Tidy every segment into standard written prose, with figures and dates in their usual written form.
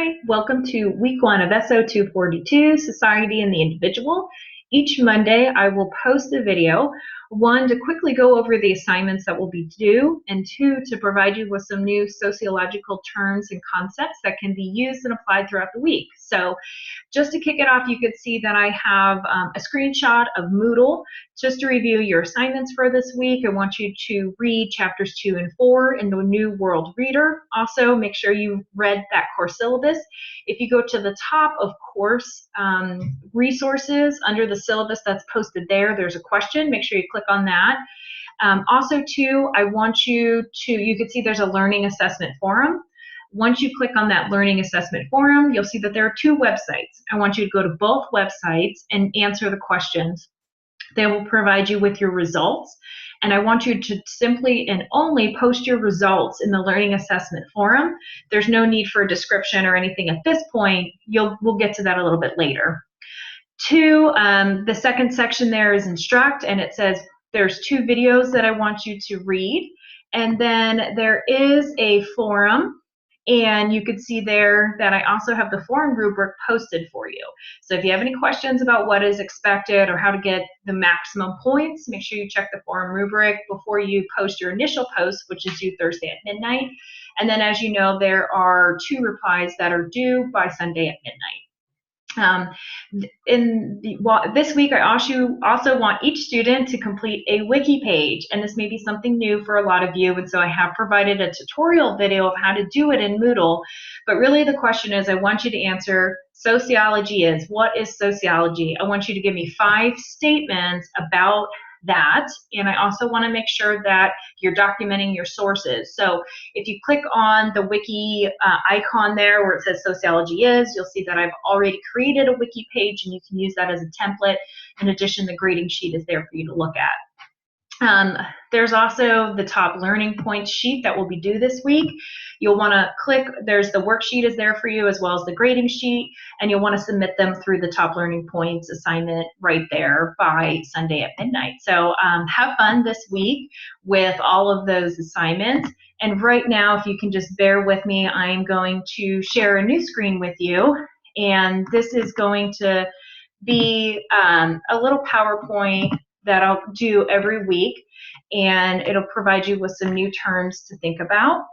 Hi, welcome to week 1 of SO 242, Society and the Individual. Each Monday, I will post a video, 1, to quickly go over the assignments that will be due, and 2, to provide you with some new sociological terms and concepts that can be used and applied throughout the week. So just to kick it off, you could see that I have a screenshot of Moodle. Just to review your assignments for this week, I want you to read chapters 2 and 4 in the New World Reader. Also, make sure you read that course syllabus. If you go to the top of course resources, under the syllabus that's posted there, there's a question. Make sure you click on that. Also, too, I want you can see there's a learning assessment forum. Once you click on that learning assessment forum, you'll see that there are 2 websites. I want you to go to both websites and answer the questions. They will provide you with your results, and I want you to simply and only post your results in the learning assessment forum. There's no need for a description or anything at this point. We'll get to that a little bit later. 2, the second section there is instruct, and it says there's 2 videos that I want you to read, and then there is a forum. And you can see there that I also have the forum rubric posted for you. So if you have any questions about what is expected or how to get the maximum points, make sure you check the forum rubric before you post your initial post, which is due Thursday at midnight. And then, as you know, there are 2 replies that are due by Sunday at midnight. This week, I also want each student to complete a wiki page, and this may be something new for a lot of you, and so I have provided a tutorial video of how to do it in Moodle. But really the question is, I want you to answer sociology is. What is sociology? I want you to give me 5 statements about that, and I also want to make sure that you're documenting your sources. So if you click on the wiki icon there where it says sociology is, you'll see that I've already created a wiki page, and you can use that as a template. In addition, the grading sheet is there for you to look at. There's also the top learning points sheet that will be due this week. You'll want to click, there's the worksheet is there for you as well as the grading sheet, and you'll want to submit them through the top learning points assignment right there by Sunday at midnight. So have fun this week with all of those assignments. And right now, if you can just bear with me, I'm going to share a new screen with you, and this is going to be a little PowerPoint that I'll do every week, and it'll provide you with some new terms to think about.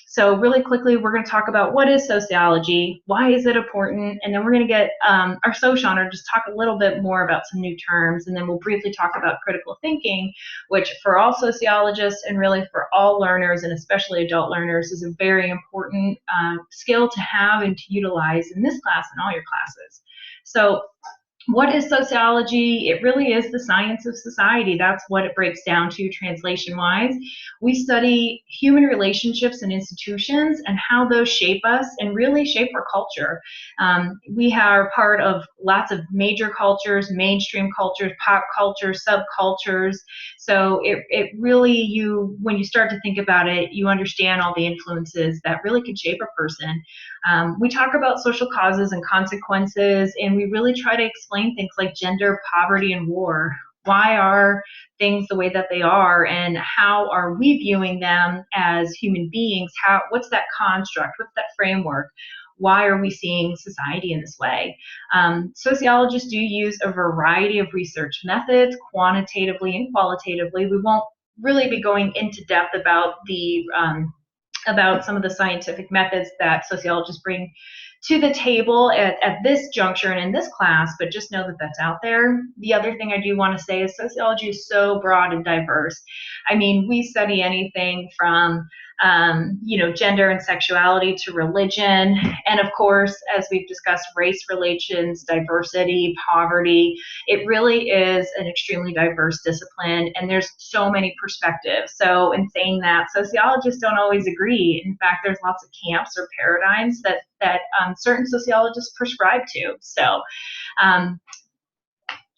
So really quickly, we're going to talk about what is sociology, why is it important, and then we're going to get our Socioner just talk a little bit more about some new terms, and then we'll briefly talk about critical thinking, which for all sociologists and really for all learners, and especially adult learners, is a very important skill to have and to utilize in this class and all your classes. So what is sociology? It really is the science of society. That's what it breaks down to translation-wise. We study human relationships and institutions and how those shape us and really shape our culture. We are part of lots of major cultures, mainstream cultures, pop cultures, subcultures. So it really, when you start to think about it, you understand all the influences that really can shape a person. We talk about social causes and consequences, and we really try to explain things like gender, poverty, and war. Why are things the way that they are, and how are we viewing them as human beings? What's that construct? What's that framework? Why are we seeing society in this way? Sociologists do use a variety of research methods, quantitatively and qualitatively. We won't really be going into depth about some of the scientific methods that sociologists bring to the table at this juncture and in this class, but just know that that's out there. The other thing I do want to say is sociology is so broad and diverse. I mean, we study anything from gender and sexuality to religion, and of course, as we've discussed, race relations, diversity, poverty. It really is an extremely diverse discipline, and there's so many perspectives. So in saying that, sociologists don't always agree. In fact, there's lots of camps or paradigms that certain sociologists prescribe to. So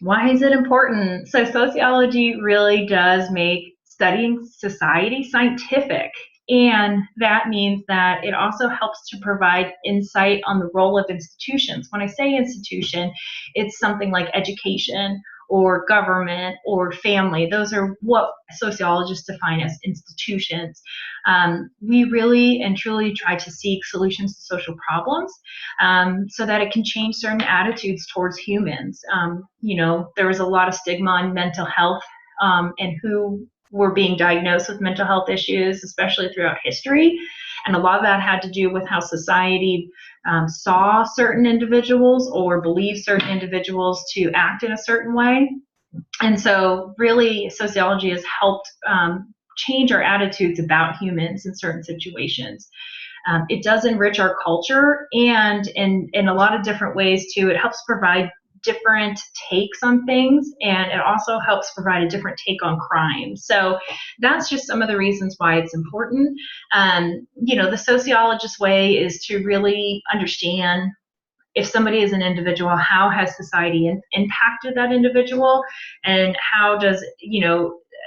why is it important? So sociology really does make studying society scientific. And that means that it also helps to provide insight on the role of institutions. When I say institution, it's something like education or government or family. Those are what sociologists define as institutions. We really and truly try to seek solutions to social problems so that it can change certain attitudes towards humans. There was a lot of stigma on mental health and who were being diagnosed with mental health issues, especially throughout history. And a lot of that had to do with how society saw certain individuals or believed certain individuals to act in a certain way. And so really sociology has helped change our attitudes about humans in certain situations. It does enrich our culture, and in a lot of different ways too. It helps provide different takes on things, and it also helps provide a different take on crime. So that's just some of the reasons why it's important. The sociologist way is to really understand if somebody is an individual, how has society impacted that individual, and how does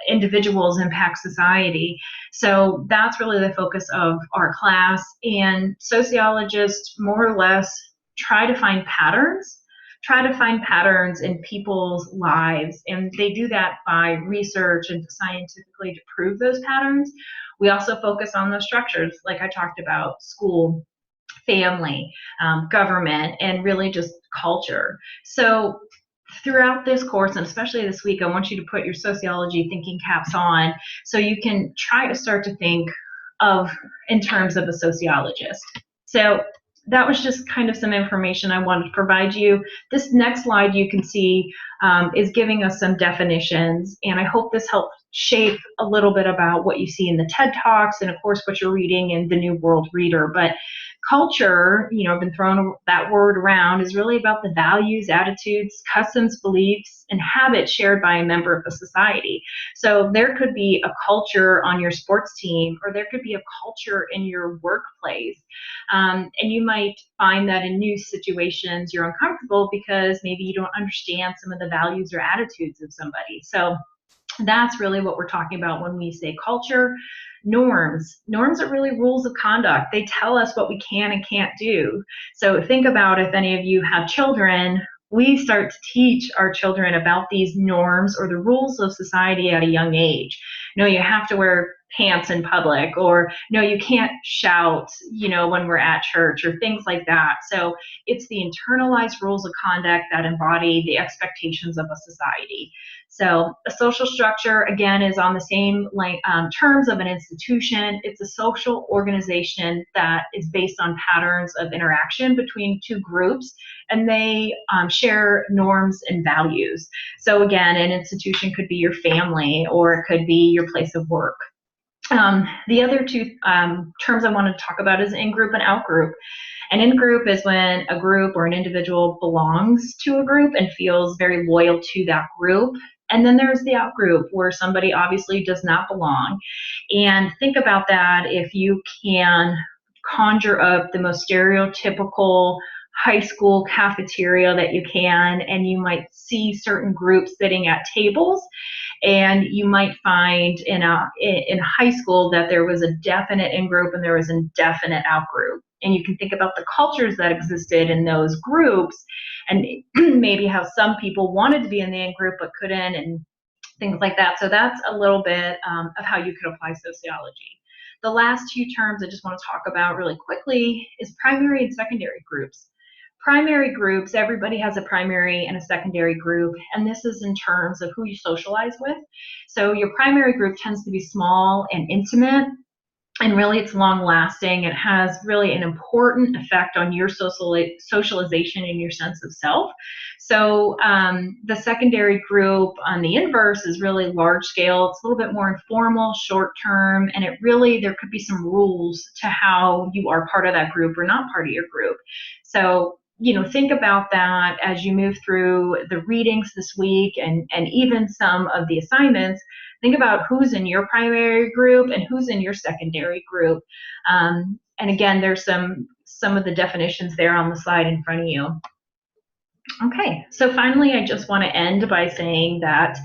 individuals impact society. So that's really the focus of our class, and sociologists more or less try to find patterns in people's lives, and they do that by research and scientifically to prove those patterns. We also focus on those structures, like I talked about: school, family, government, and really just culture. So throughout this course, and especially this week, I want you to put your sociology thinking caps on so you can try to start to think of in terms of a sociologist. So that was just kind of some information I wanted to provide you. This next slide you can see is giving us some definitions, and I hope this helps shape a little bit about what you see in the TED Talks and of course what you're reading in the New World Reader. But culture, I've been throwing that word around, is really about the values, attitudes, customs, beliefs, and habits shared by a member of a society. So there could be a culture on your sports team, or there could be a culture in your workplace. And you might find that in new situations you're uncomfortable because maybe you don't understand some of the values or attitudes of somebody. So that's really what we're talking about when we say culture. Norms are really rules of conduct. They tell us what we can and can't do. So think about, if any of you have children, we start to teach our children about these norms or the rules of society at a young age. You have to wear pants in public, or no, you can't shout, when we're at church, or things like that. So it's the internalized rules of conduct that embody the expectations of a society. So a social structure, again, is on the same terms of an institution. It's a social organization that is based on patterns of interaction between two groups, and they share norms and values. So again, an institution could be your family, or it could be your place of work. The other two terms I want to talk about is in-group and out-group. An in-group is when a group or an individual belongs to a group and feels very loyal to that group. And then there's the out-group, where somebody obviously does not belong. And think about that if you can conjure up the most stereotypical high school cafeteria that you can, and you might see certain groups sitting at tables, and you might find in high school that there was a definite in-group and there was a definite out-group. And you can think about the cultures that existed in those groups, and maybe how some people wanted to be in the in-group but couldn't, and things like that. So that's a little bit of how you could apply sociology. The last two terms I just want to talk about really quickly is primary and secondary groups. Primary groups, everybody has a primary and a secondary group, and this is in terms of who you socialize with. So your primary group tends to be small and intimate, and really it's long lasting. It has really an important effect on your socialization and your sense of self. So the secondary group on the inverse is really large scale. It's a little bit more informal, short term, and there could be some rules to how you are part of that group or not part of your group. So think about that as you move through the readings this week, and even some of the assignments. Think about who's in your primary group and who's in your secondary group. And again, there's some of the definitions there on the slide in front of you. Okay, so finally, I just want to end by saying that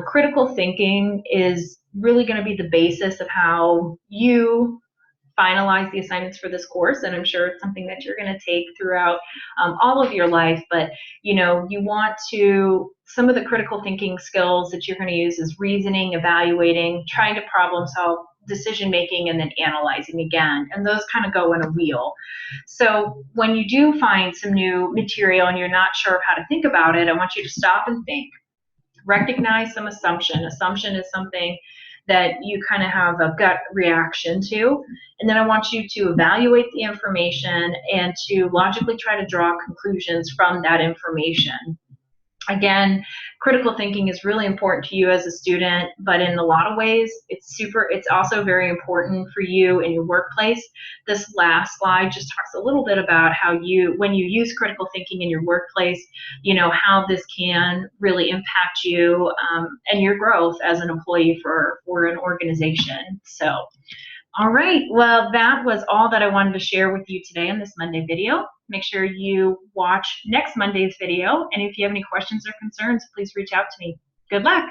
critical thinking is really going to be the basis of how you finalize the assignments for this course, and I'm sure it's something that you're going to take throughout all of your life. But you know, you want to, some of the critical thinking skills that you're going to use is reasoning, evaluating, trying to problem solve, decision making, and then analyzing again. And those kind of go in a wheel. So when you do find some new material and you're not sure of how to think about it, I want you to stop and think. Recognize some assumption. Assumption is something that you kind of have a gut reaction to. And then I want you to evaluate the information and to logically try to draw conclusions from that information. Again, critical thinking is really important to you as a student, but in a lot of ways, it's also very important for you in your workplace. This last slide just talks a little bit about how you, when you use critical thinking in your workplace, you know, how this can really impact you and your growth as an employee for an organization. So, all right, well, that was all that I wanted to share with you today on this Monday video. Make sure you watch next Monday's video, and if you have any questions or concerns, please reach out to me. Good luck.